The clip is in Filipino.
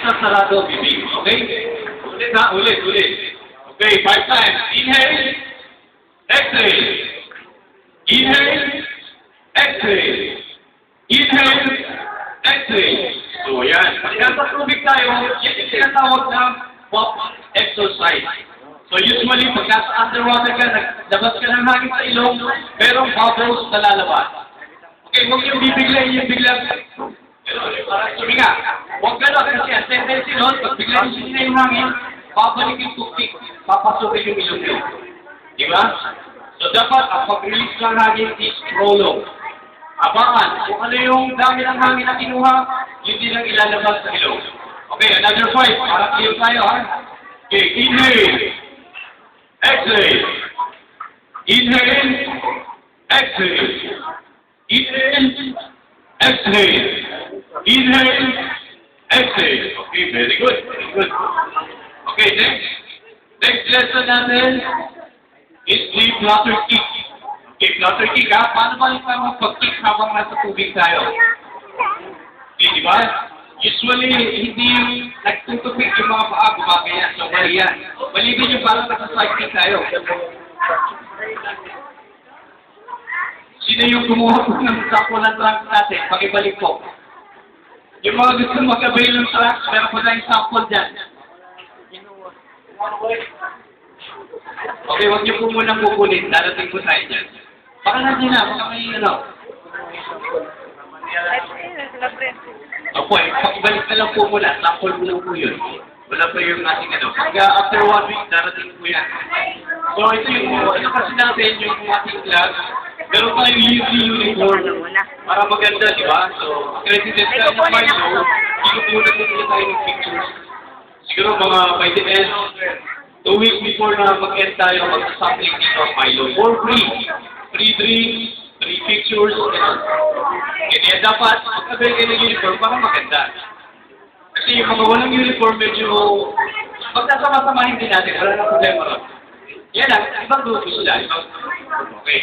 sa sarado bibig. Okay? Ulit ha, ulit. Okay, 5 times. Inhale. Exhale. Inhale. Exhale. Inhale. Exhale. So, yan. Pagka sa tubig tayo, yan yung tinatawag na pop exercise. So, usually, pagka sa underwater ka, naglabas ka ng hangin sa ilong, merong bubbles na lalabas. Okay, huwag yung bibiglayin yung biglang, parang suminga. Huwag gano'n, kasi ang tendency nun, pag biglang sumina yung hangin, babalik yung tubig, papasukin yung ilong nyo. Di ba? So, dapat, ang pag-release ng hangin is prolong. Abangan, kung ano yung dami ng hangin na kinuha, yun din ang ilalabas sa ilong. Okay, another 5. Para clear tayo, ha? Okay, inhale. Exhale. Inhale. Exhale. Inhale. Exhale. Inhale. Exhale. Okay, very good. Very good. Okay, next. Next lesson natin is the flutter kick. Okay, flutter kick, ha? Paano ba yung parang pag-kick habang nasa tubig tayo? Okay, di ba? Usually, hindi nagtutupik yung mga paa, gumagaya. So, mali yan. Mali din yung parang nasa-cycling tayo. Sino yung kumuha po ng sample ng trunks natin? Pakibalik po. Yung mga gusto mag-avail ng trunks, meron po tayong sample dyan. Okay, huwag niyo po munang kukunin. Darating po tayo dyan. Baka natin na, baka may ano. Opo, pakibalik na lang po muna. Sample mo lang po yun. Wala pa yung ating ano. After 1 week, darating po yan. So, ito kasi natin yung ating class. Meron tayong yearly uniform para maganda, di ba? So, accredited tayo ng Milo. Inupunan din tayo ng pictures. Siguro mga by the end, 2 weeks before na mag-end tayo, mag-sampling dito ng Milo. For free. Free drinks, free pictures, gano'n. Kaya dapat, mag-avail kayo ng uniform para maganda. Kasi yung mga walang uniform, medyo magkasama-samahin din natin. Wala na problema ron. Yan lang, ibang grupo sila. Okay.